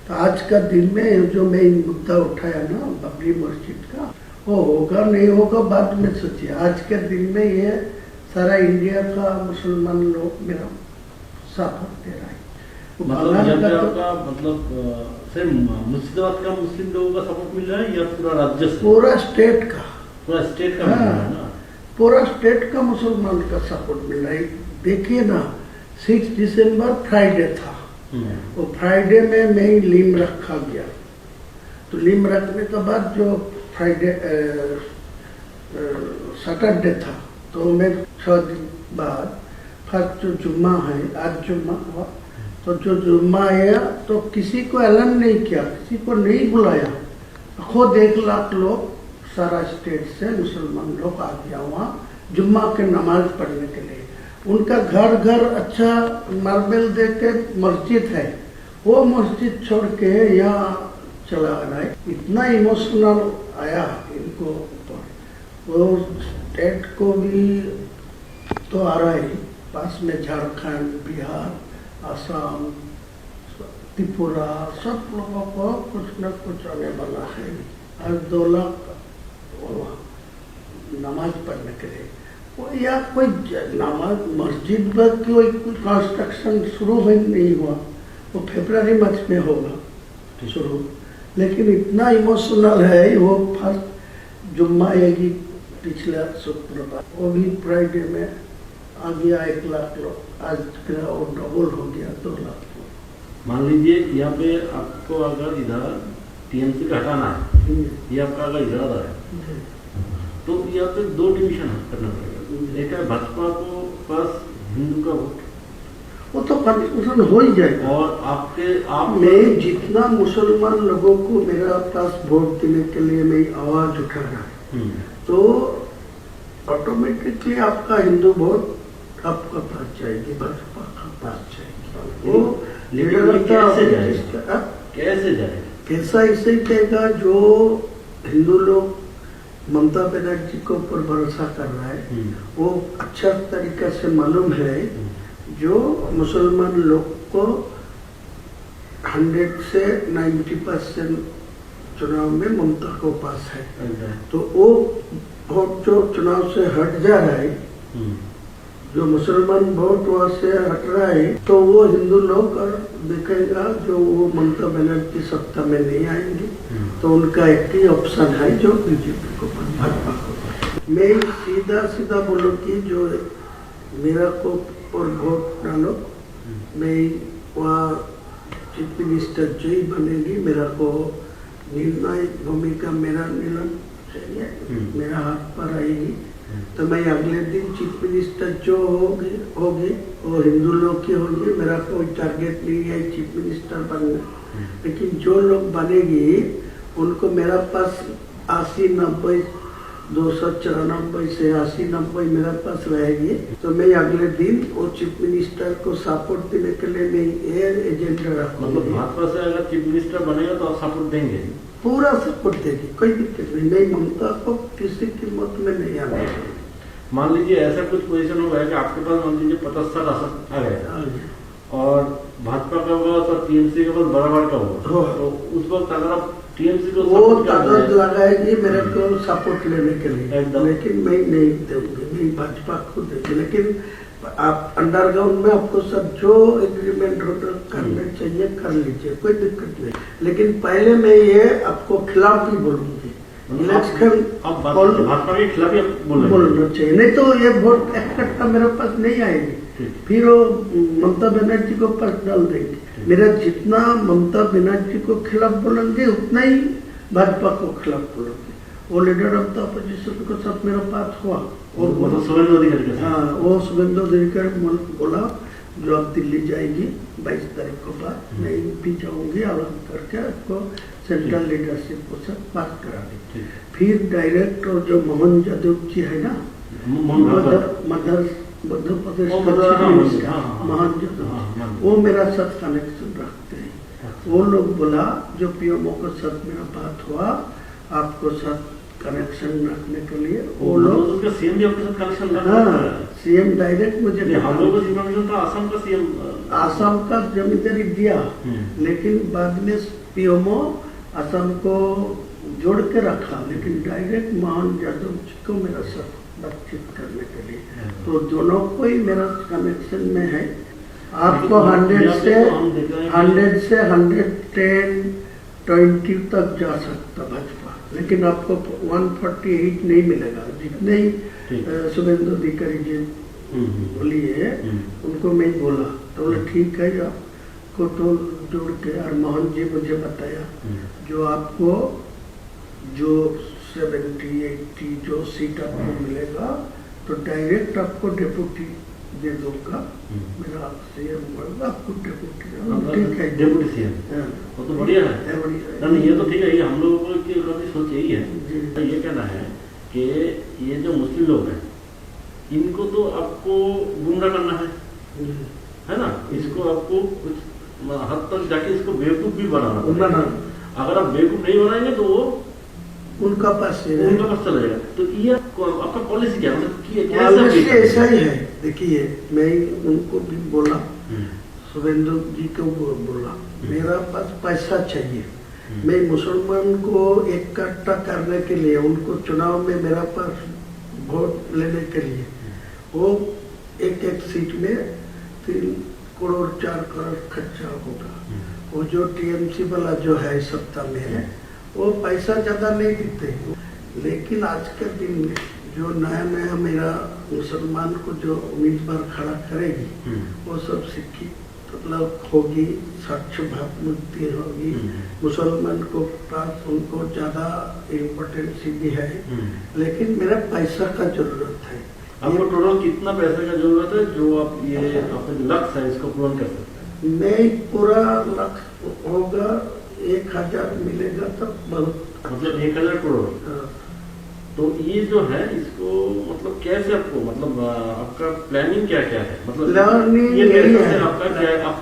तो आज का दिन में जो मैं मुद्दा उठाया ना बाबरी मस्जिद का, वो होगा नहीं होगा बाद में सोचिए। आज के दिन में ये सारा इंडिया का मुसलमान लोग मेरा सपोर्ट दे रहा है। मतलब सिर्फ मुर्शिदाबाद का मुस्लिम लोगों का सपोर्ट मिल रहा है या पूरा राज्य से? पूरा स्टेट का मिल रहा है ना? पूरा स्टेट का मुसलमान का सपोर्ट मिल रहा है। देखिए ना 6 दिसंबर फ्राइडे था, वो फ्राइडे में मैं लीम रखा गया। तो लीम रखने के बाद जो फ्राइडे सैटरडे था, तो मैं 6 दिन बाद फर्स्ट जो जुम्मा है, आज जुम्मा हुआ, तो जो जुम्मा आया तो किसी को ऐलान नहीं किया, किसी को नहीं बुलाया। खुद 1 लाख लोग सारा स्टेट से मुसलमान लोग आ गया वहाँ जुम्मा के नमाज पढ़ने के लिए। उनका घर घर अच्छा मार्बल दे के मस्जिद है, वो मस्जिद छोड़ के यहाँ चला रहा है। इतना इमोशनल आया इनको ऊपर। वो स्टेट को भी तो आ रहा है, पास में झारखंड, बिहार, असम, त्रिपुरा, सब लोगों को कुछ न कुछ आने वाला है। आज 2 लाख नमाज पढ़ने के लिए वो या कोई नमाज मस्जिद पर कोई कंस्ट्रक्शन शुरू नहीं हुआ, वो फरवरी मार्च में होगा शुरू। लेकिन इतना इमोशनल है, वो फर्स्ट जुम्मा आएगी पिछला शुक्रवार, वो भी फ्राइडे में आ गया 1 लाख लोग। आज फिर और डबल हो गया 2 लाख लोग। मान लीजिए यहाँ पे आपको अगर इधर टीएमसी का हटाना है, ये आपका अगर इरादा है, तो यहाँ पे 2 डिवीजन करना पड़ेगा। एक है भाजपा को पास हिंदू का वोट, वो तो कंफ्यूजन हो ही जाएगा। और आप मैं जितना मुसलमान लोगों को मेरा पास वोट देने के लिए मैं आवाज उठा रहा है, तो ऑटोमेटिकली आपका हिंदू वोट आपका पास जाएगी, भाजपा का पास जाएगी। वो लीडर कैसे जाएगा? कैसा इसे कहेगा जो हिंदू लोग ममता बनर्जी के ऊपर भरोसा कर रहा है, वो अच्छा तरीका से मालूम है जो मुसलमान लोग को 100 से 90% चुनाव में ममता को पास है। तो वो वोट जो चुनाव से हट जा रहा है, जो मुसलमान वोट वहाँ से हट रहा है, तो वो हिंदू लोग देखेगा जो वो ममता बनर्जी सत्ता में नहीं आएंगे, तो उनका एक ही ऑप्शन है जो बीजेपी को, भाजपा को। मैं सीधा बोलूँ कि जो मेरा को और वोट डालो, मैं वहाँ चीफ मिनिस्टर जो ही बनेगी, मेरा को निर्णायक भूमिका मेरा निर्णय चाहिए, मेरा हाथ पर आएगी। तो मैं अगले दिन चीफ मिनिस्टर जो होगी वो हिंदू लोग की होगी। मेरा कोई टारगेट नहीं है चीफ मिनिस्टर बनना, लेकिन जो लोग बनेगी उनको मेरा पास 80-90 294 से 80-90 मेरा पास रहेगी। तो मैं अगले दिन वो चीफ मिनिस्टर को सपोर्ट देने के लिए मैं ये एजेंडा रखूंगा। मतलब भाजपा से अगर चीफ मिनिस्टर बनेगा तो आप सपोर्ट देंगे? पूरा सपोर्ट देगी, कोई दिक्कत नहीं। मैं ममता को किसी कीमत में नहीं आने देंगे। मान लीजिए ऐसा कुछ पोजीशन हो गया कि आपके पास मान लीजिए 50-60 आसन आ गया और भाजपा का होगा तो टीएमसी के पास बराबर का होगा, तो उस वक्त अगर आप टीएमसी को वो ताकत लगाएगी मेरे को सपोर्ट लेने के लिए, लेकिन मैं नहीं दूंगी, मैं भाजपा को देंगे। लेकिन आप अंडरग्राउंड में आपको सब जो एग्रीमेंट करने चाहिए कर लीजिए, कोई दिक्कत नहीं। लेकिन पहले मैं ये आपको खिलाफ ही बोलूंगी, इलेक्शन भाजपा के खिलाफ बोलना चाहिए, नहीं तो ये वोट इकट्ठा मेरे पास नहीं आएगी। फिर वो ममता बनर्जी को पास डाल देंगे। मेरा जितना ममता बनर्जी को खिलाफ बोलेंगे उतना ही भाजपा को खिलाफ बोलेंगे। वो लीडर ऑफ द अपोजिशन को सब मेरा पास हुआ, और शुभेंदु अधिकारी, हाँ वो शुभेंदु अधिकारी बोला जो अब दिल्ली जाएगी 22 तारीख को बाद, मैं भी जाऊंगी, अलग करके आपको सेंट्रल लीडरशिप को सब बात करा दी। फिर डायरेक्ट और जो मोहन यादव जी है ना, मध्य प्रदेश मोहन यादव, वो मेरा साथ कनेक्शन रखते हैं। वो लोग बोला जो पीएमओ के साथ मेरा बात हुआ, आपको साथ कनेक्शन रखने के लिए वो लोग सीएम भी आपके साथ कनेक्शन, हाँ सीएम डायरेक्ट मुझे नहीं, हम लोगों को इन्फॉर्मेशन था आसाम का सीएम आसाम का जमींदारी दिया, लेकिन बाद में पीएमओ आसाम को जोड़ के रखा, लेकिन डायरेक्ट मोहन यादव जी को मेरा साथ बातचीत करने के लिए, तो दोनों को ही मेरा कनेक्शन में है। आपको 100 से 110, 20 तक जा सकता भाजपा, लेकिन आपको 148 नहीं मिलेगा। जितने ही शुभेंदु अधिकारी जी बोलिए उनको मैं बोला, तो बोले ठीक है, आपको तो जोड़ के, और मोहन जी मुझे बताया जो आपको जो 70-80 जो सीट आपको मिलेगा तो डायरेक्ट आपको डेप्यूटी दे दूंगा, मेरा सीएम होगा आपको डेप्यूटी। ठीक है, डेप्यूटी सीएम वो तो बढ़िया है, नहीं ये तो ठीक है। ये हम लोगों की सोच यही है, ये कहना है कि ये जो मुस्लिम लोग हैं इनको तो आपको गुमराह करना है ना, इसको आपको कुछ हद तक जाके इसको बेवकूफ भी बनाना। अगर आप बेवकूफ नहीं बनाएंगे तो वो उनका पास चला जाएगा। तो ये आपका पॉलिसी क्या, मतलब पॉलिसी ऐसा ही है। देखिए, मैं उनको भी बोला, शुभेंदु जी को बोला, मेरा पास पैसा चाहिए, मैं मुसलमान को इकट्ठा करने के लिए, उनको चुनाव में मेरा पास वोट लेने के लिए, वो एक सीट में 3 करोड़ 4 करोड़ खर्चा होगा। वो जो टीएमसी वाला जो है सत्ता में है, वो पैसा ज्यादा नहीं देते, लेकिन आज के दिन में जो नया मेरा मुसलमान को जो उम्मीदवार खड़ा करेगी वो सब शिक्षित मतलब होगी, स्वच्छ भावमुक्ति होगी, मुसलमान को पास उनको ज्यादा इम्पोर्टेंस भी है, लेकिन मेरा पैसा का जरूरत है। आपको टोटल कितना पैसे का जरूरत है जो आप ये अपने लक्ष्य है इसको पूर्ण कर सकते हैं? नहीं, पूरा लक्ष्य होगा 1000 मिलेगा तो बहुत, मतलब 1000 करोड़। तो ये जो है इसको मतलब कैसे आपको, मतलब आपका प्लानिंग क्या क्या है, मतलब प्लानिंग ये आपका क्या, आप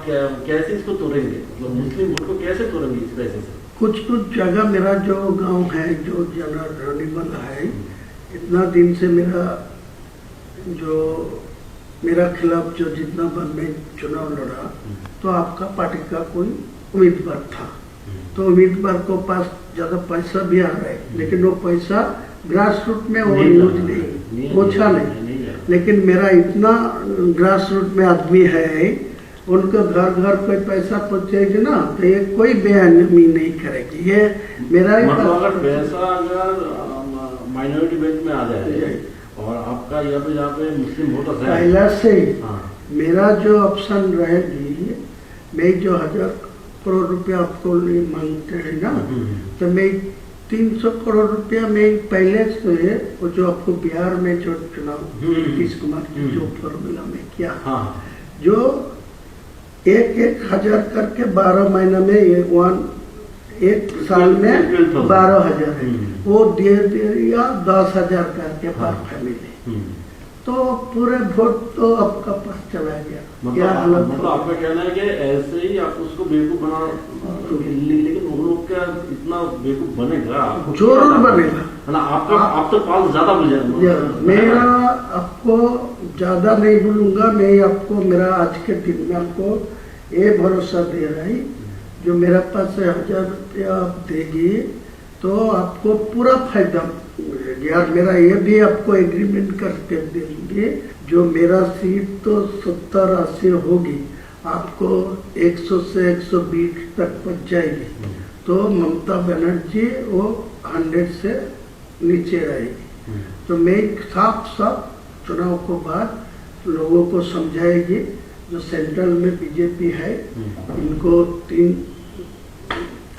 कैसे इसको तोड़ेंगे, मतलब मुस्लिम वोट को कैसे तोड़ेंगे इस पैसे से? कुछ जगह मेरा जो गांव है जो जनरल है, इतना दिन से मेरा खिलाफ जो जितना बार मैं चुनाव लड़ा, तो आपका पार्टी का कोई उम्मीदवार था, तो उम्मीदवार को पास ज्यादा पैसा भी आ रहा है, लेकिन वो पैसा ग्रास रूट में वो यूज नहीं पहुंचा नहीं। लेकिन मेरा इतना ग्रास रूट में आदमी है, उनको घर घर कोई पैसा पहुंचेगी ना, तो ये कोई बेअहमी नहीं करेगी। ये मेरा मतलब अगर पैसा अगर माइनॉरिटी बेल्ट में आ जाए और आपका यहाँ पे मुस्लिम वोटर है पहला से मेरा जो ऑप्शन रहेगी, मैं जो 1000 करोड़ रुपया आपको मांगते हैं ना, तो मैं 300 करोड़ रुपया में पहले से वो जो आपको बिहार में जो चुनाव नीतीश कुमार की जो फॉर्मूला में किया, जो 1,000 करके 12 महीना में एक साल में 12,000 है, वो दे दिया 10,000 करके पर फैमिली, तो पूरे वोट तो आपका पास चला गया। मतलब आपका कहना है कि ऐसे ही आप उसको बेवकूफ बना, लेकिन वो लोग क्या इतना बेवकूफ बनेगा? जरूर बनेगा ना, आपका आप तो पाल ज्यादा बोल जाएगा। मेरा आपको ज्यादा नहीं बोलूंगा, मैं आपको मेरा आज के दिन में आपको ये भरोसा दे रहा है, जो मेरा पास 1000 रुपया आप देगी तो आपको पूरा फायदा मिलेगा। और मेरा ये भी आपको एग्रीमेंट करके देंगे, जो मेरा सीट तो 70-80 होगी, आपको 100 से 120 तक पहुंच जाएगी, तो ममता बनर्जी वो 100 से नीचे रहेगी। तो मैं साफ चुनाव को बाद लोगों को समझाएगी, जो सेंट्रल में बीजेपी है, इनको 3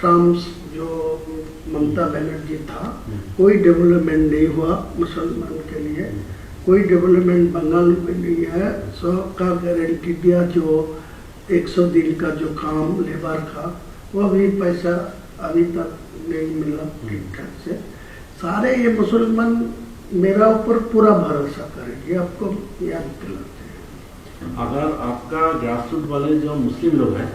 टर्म्स जो ममता बनर्जी था, कोई डेवलपमेंट नहीं हुआ मुसलमान के लिए, कोई डेवलपमेंट बंगाल में नहीं है। 100 का गारंटी दिया, जो 100 दिन का जो काम लेबर का, वो भी पैसा अभी तक नहीं मिला ठीक ठाक से। सारे ये मुसलमान मेरा ऊपर पूरा भरोसा करेंगे, आपको याद दिलाते हैं। अगर आपका ग्रासरूट वाले जो मुस्लिम लोग हैं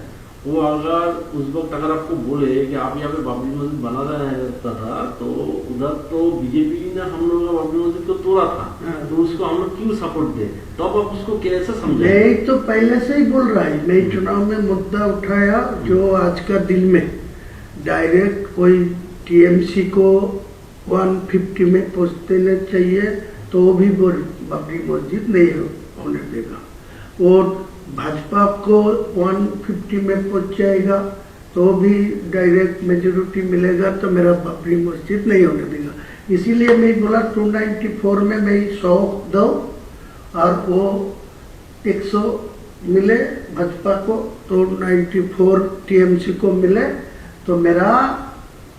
वो अगर उस वक्त अगर आपको बोले कि आप यहाँ पे बाबरी मस्जिद बना रहे हैं था, तो उधर तो बीजेपी ने हम लोग बाबरी मस्जिद को तोड़ा था, तो उसको हम लोग क्यों सपोर्ट दे, तो अब आप उसको कैसे समझे? मैं तो पहले से ही बोल रहा है, मैं चुनाव में मुद्दा उठाया जो आज का दिन में डायरेक्ट कोई टीएमसी को 150 में पहुंच देना चाहिए, तो वो भी बाबरी मस्जिद नहीं होने देगा। और भाजपा को 150 में पहुंच जाएगा तो भी डायरेक्ट मेजोरिटी मिलेगा, तो मेरा बाबरी मस्जिद नहीं होने देगा। इसीलिए मैं बोला 294 में मैं 100 दो और वो 100 मिले भाजपा को, तो 94 टीएमसी को मिले, तो मेरा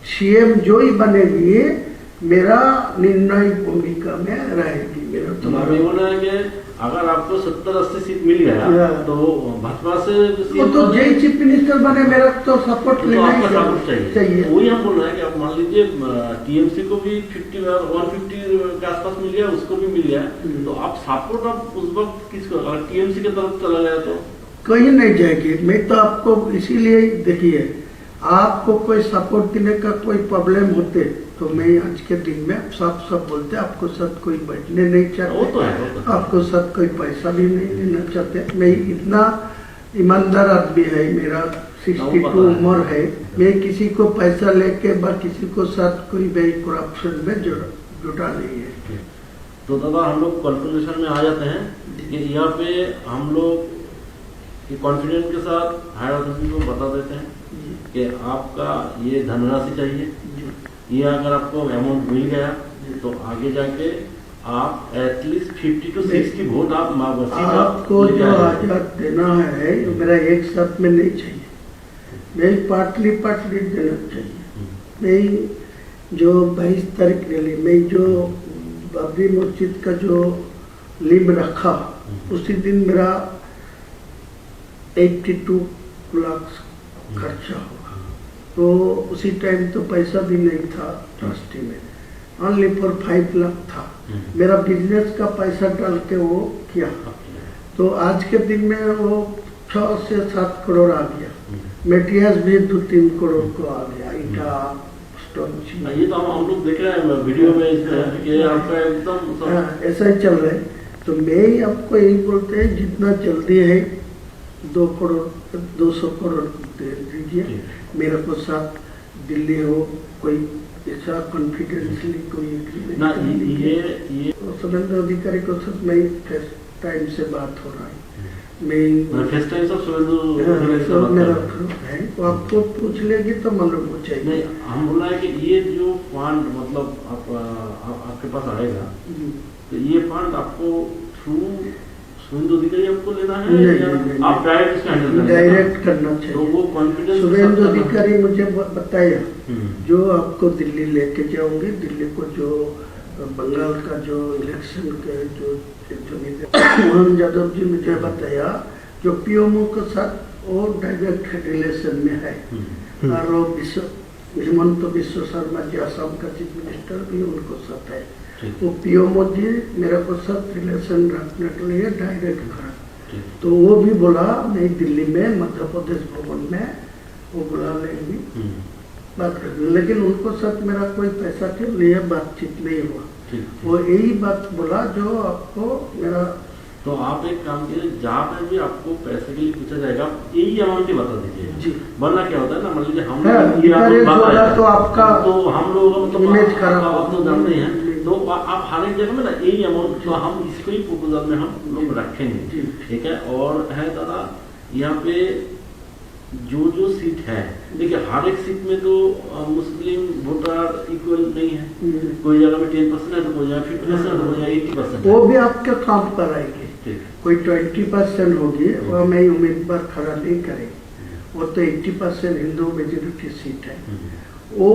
सीएम जो ही बनेगी मेरा निर्णायक भूमिका में रहेगी। मेरा तुम्हारा बोलना है कि अगर आपको 70-80 सीट मिल गया तो भाजपा से वो तो जय चीफ मिनिस्टर बने, मेरा तो सपोर्ट तो लेना आपका सपोर्ट चाहिए। वही हम बोल रहे हैं कि आप मान लीजिए टीएमसी को भी 150 के आसपास मिल गया, उसको भी मिल गया, तो आप सपोर्ट आप उस वक्त किसको, अगर टीएमसी की तरफ चला गया तो कहीं नहीं जाएगी। मैं तो आपको इसीलिए देखिए, आपको कोई सपोर्ट देने का कोई प्रॉब्लम होते तो मैं आज के दिन में सब बोलते, आपको साथ कोई बैठने नहीं चाहते, वो तो है। आपको साथ कोई पैसा भी नहीं देना चाहते। मैं इतना ईमानदार आदमी है, मेरा 62 उम्र है, मैं किसी को पैसा लेके किसी को साथ कोई भी करप्शन में जुटा नहीं है। तो दादा हम लोग कंक्लूजन में आ जाते हैं कि यहाँ पे हम लोग कॉन्फिडेंस के साथ हायर अथॉरिटी को बता देते हैं कि आपका ये धनराशि चाहिए, ये अगर आपको अमाउंट मिल गया तो आगे जाके आप एटलीस्ट 50 to 60 वोट आप आपको जो आजाद देना है मेरा एक साथ में नहीं चाहिए, मैं पार्टली देना चाहिए। मैं जो 22 तारीख रैली में जो बाबरी मस्जिद का जो लिम रखा, उसी दिन मेरा 82 लाख खर्चा होगा, तो उसी टाइम तो पैसा भी नहीं था ट्रस्टी में, ओनली फॉर 5 लाख था। मेरा बिजनेस का पैसा डाल के वो किया, तो आज के दिन में वो 6 से 7 करोड़ आ गया। मेटेरियल्स भी 2-3 करोड़ को आ गया, ईटा स्टोन। ये तो हम लोग देख रहे हैं वीडियो में, ये आपका एकदम ऐसा ही चल रहा है। तो मैं आपको यही बोलते हैं, जितना जल्दी है 2 करोड़ 200 करोड़ दे दीजिए मेरे को, साथ दिल्ली हो कोई ऐसा कॉन्फिडेंसली कोई ना, ये सुरेंद्र अधिकारी को साथ में फर्स्ट टाइम से बात हो रहा है, मैं फर्स्ट टाइम सब सुरेंद्र मेरा है, तो आपको पूछ लेगी तो मालूम हो जाएगी। नहीं, हम बोल रहे हैं कि ये जो फंड मतलब आपके पास आएगा, तो ये फंड आपको थ्रू सुरेंद्र अधिकारी आपको लेना है या आप डायरेक्ट करना चाहिए? तो वो कॉन्फिडेंस सुरेंद्र अधिकारी मुझे बताया, जो आपको दिल्ली लेके जाओगे, दिल्ली को जो बंगाल का जो इलेक्शन के जो मोहन यादव जी मुझे बताया, जो पीएमओ के साथ वो डायरेक्ट रिलेशन में है, और वो हिमंत बिश्व शर्मा जी असम का चीफ मिनिस्टर भी उनको साथ है, वो पीएमओ जी मेरे को साथ रिलेशन रखने के लिए डायरेक्ट करा। तो वो भी बोला मैं दिल्ली में मध्य प्रदेश भवन में वो बुला लेंगी, बात करेंगे, लेकिन उनको साथ मेरा कोई पैसा के लिए बातचीत नहीं हुआ। वो यही बात बोला जो आपको मेरा। तो आप एक काम कीजिए, जहाँ पे भी आपको पैसे के लिए पूछा जाएगा यही अमाउंट ही बता दीजिए जी, वरना क्या होता है ना, मान लीजिए हम तो आपका तो हम लोग इमेज खराब आप तो जानते हैं, तो आप हर एक जगह में ना यही अमाउंट, तो हम इसको ही प्रपोजल में हम लोग रखेंगे, ठीक है। और है दादा यहाँ पे जो सीट है, देखिए हर एक सीट में तो मुस्लिम वोटर इक्वल नहीं है, कोई जगह में 10% है, तो कोई जगह 50% है, तो कोई जगह 80%। वो भी आपके काम पर आएंगे, कोई 20% होगी, वो मैं उम्मीदवार खड़ा नहीं करेंगे, वो तो 80% हिंदू मेजोरिटी सीट है, वो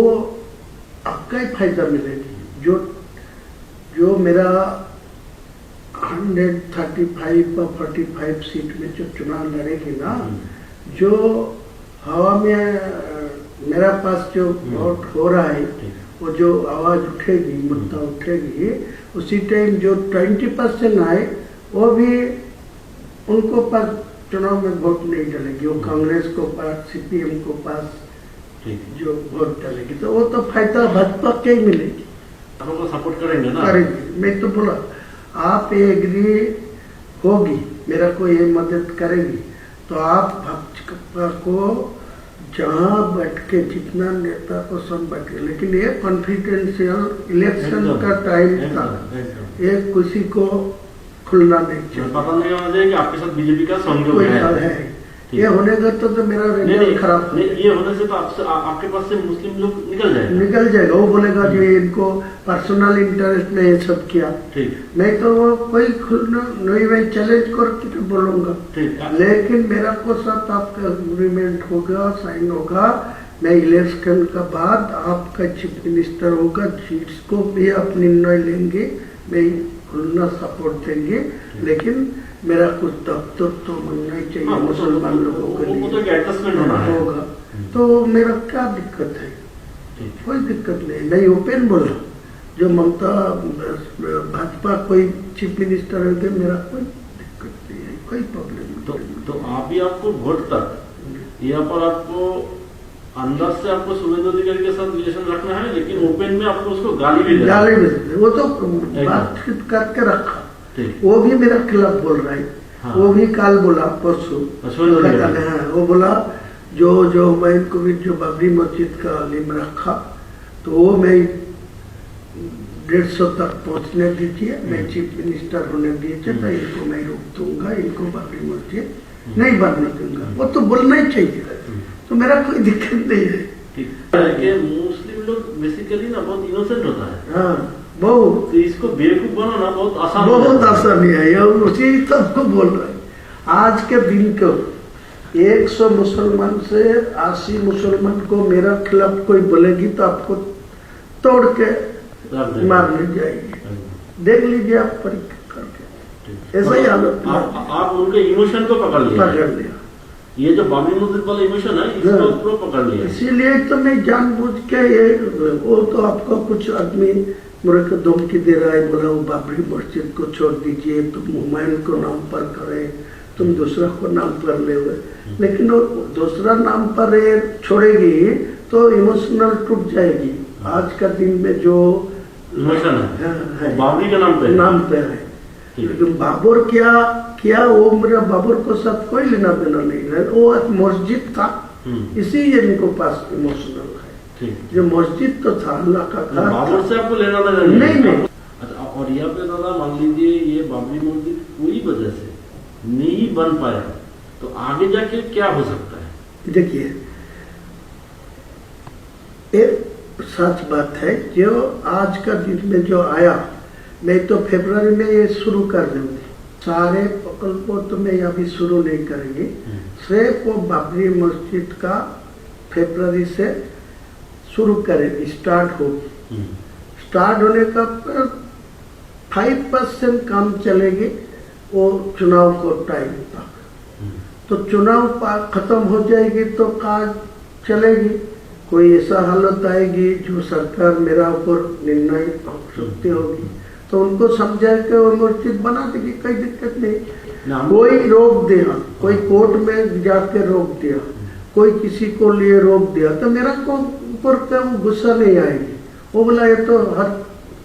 आपका ही फायदा मिलेगी। जो मेरा 135 और 45 सीट में जो चुनाव लड़ेगी ना, जो हवा में मेरा पास जो वोट हो रहा है, वो जो आवाज उठेगी, मुद्दा उठेगी, उसी टाइम जो 20% आए वो भी उनको पर चुनाव में वोट नहीं डालेगी, वो कांग्रेस को पास, सीपीएम को पास जो वोट डालेगी, तो वो तो फायदा भाजपा के ही मिलेगी। आपको सपोर्ट करेंगे ना? करेंगे। मैं तो बोला आप ये एग्री होगी, मेरा को ये मदद करेगी, तो आप भाजपा को जहाँ बैठ के जितना नेता को सब बैठे, लेकिन ये कॉन्फिडेंशियल इलेक्शन का टाइम था, ये किसी को खुलना नहीं चाहिए, पता नहीं होना चाहिए कि आपके साथ बीजेपी का संयोग है। ये होने का तो मेरा रिजल्ट खराब नहीं, ये होने से तो आपके पास से मुस्लिम लोग निकल जाएगा। वो बोलेगा कि इनको पर्सनल इंटरेस्ट में ये सब किया। नहीं तो वो कोई नहीं, मैं चैलेंज करके बोलूंगा, लेकिन मेरा को साथ आपका एग्रीमेंट होगा, साइन होगा, मैं इलेक्शन का बाद आपका चीफ मिनिस्टर होगा, जिसको भी आप निर्णय लेंगे मैं खुलना सपोर्ट देंगे, लेकिन मेरा कुछ दफ्तर तो बनना ही चाहिए मुसलमान लोगों के लिए होगा, तो मेरा क्या दिक्कत है? कोई दिक्कत नहीं, मैं ओपन बोला, जो ममता भाजपा कोई चीफ मिनिस्टर होंगे, मेरा कोई दिक्कत नहीं है, कोई प्रॉब्लम नहीं। तो आप भी आपको वोट तक यहाँ पर आपको अंदाज से आपको शुभेंदु अधिकारी के साथ रिलेशन रखना है, लेकिन ओपन में आपको उसको गाली भी वो तो बातचीत करके रखा, वो भी मेरा खिलाफ बोल रहा है। हाँ। वो भी काल बोला परसों, वो बोला जो मैं इनको भी जो बाबरी मस्जिद का लिम रखा, तो वो मैं 150 तक पहुंचने दीजिए, मैं चीफ मिनिस्टर होने दीजिए, तो इनको मैं रोक दूंगा, इनको बाबरी मस्जिद नहीं बनने दूंगा। वो तो बोलना ही चाहिए, तो मेरा कोई दिक्कत नहीं है। मुस्लिम लोग बेसिकली ना बहुत इनोसेंट होता है। हाँ, बहुत, तो इसको बेवकूफ बनाना बहुत आसान, बहुत आसानी है, ये उसी सबको बोल रहे हैं। आज के दिन को 100 मुसलमान से 80 मुसलमान को मेरा खिलाफ कोई बोलेगी तो आपको तोड़ के मारने जाएगी, देख लीजिए आप परीक्षा करके, ऐसा ही हालत। आप उनके इमोशन को पकड़ लिया, ये जो बाबरी मस्जिद वाला इमोशन है इसको पूरा पकड़ लिया, इसीलिए तो मैं जानबूझ के ये, वो तो आपको कुछ आदमी मेरे को धमकी दे रहा है, बोला वो बाबरी मस्जिद को छोड़ दीजिए, तुम हुमायूं को नाम पर करे, तुम दूसरा को नाम पर ले हुए, लेकिन वो दूसरा नाम पर छोड़ेगी तो इमोशनल टूट जाएगी। आज का दिन में जो इमोशन है बाबरी के नाम पे है, लेकिन बाबर क्या वो मेरा बाबर को साथ कोई लेना देना नहीं है, वो एक मस्जिद था, इसी इनको पास इमोशनल है। जो मस्जिद तो था अल्लाह का घर, बाबर से आपको लेना देना नहीं। अच्छा, और यहाँ पे दादा मान लीजिए ये बाबरी मस्जिद कोई वजह से नहीं बन पाया, तो आगे जाके क्या हो सकता है? देखिए, एक सच बात है, जो आज का दिन में जो आया, मैं तो फरवरी में ये शुरू कर दूंगी, सारे प्रकल्पों तो मैं अभी शुरू नहीं करेंगे, सिर्फ वो बाबरी मस्जिद का फरवरी से शुरू करेंगे, स्टार्ट होगी, स्टार्ट होने का 5% काम चलेगी वो चुनाव को टाइम तक, तो चुनाव खत्म हो जाएगी तो काज चलेगी। कोई ऐसा हालत आएगी जो सरकार मेरा ऊपर निर्णय हो सकती होगी, तो उनको समझा के वो मस्जिद बना देगी, कोई दिक्कत नहीं। कोई रोक दिया, कोई कोर्ट में जाके रोक दिया, कोई किसी को लिए रोक दिया, तो मेरा को ऊपर का वो गुस्सा नहीं आएगी, वो बोला ये तो हर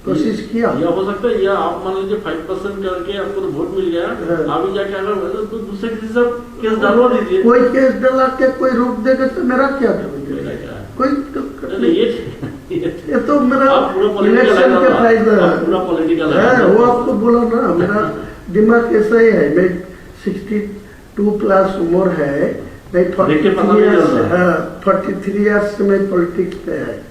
कोशिश किया। या हो सकता है, या आप मान लीजिए 5% करके आपको तो वोट मिल गया, अभी जाके अगर तो दूसरे किसी से केस डालवा दीजिए, कोई केस डाला के कोई रोक देगा तो मेरा क्या कोई ये तो मेरा इलेक्शन के फायदा है, वो आपको बोला ना, मेरा दिमाग ऐसा ही है, मैं 62 प्लस उम्र है, मैं 43 ईयर्स से मैं पॉलिटिक्स पे है,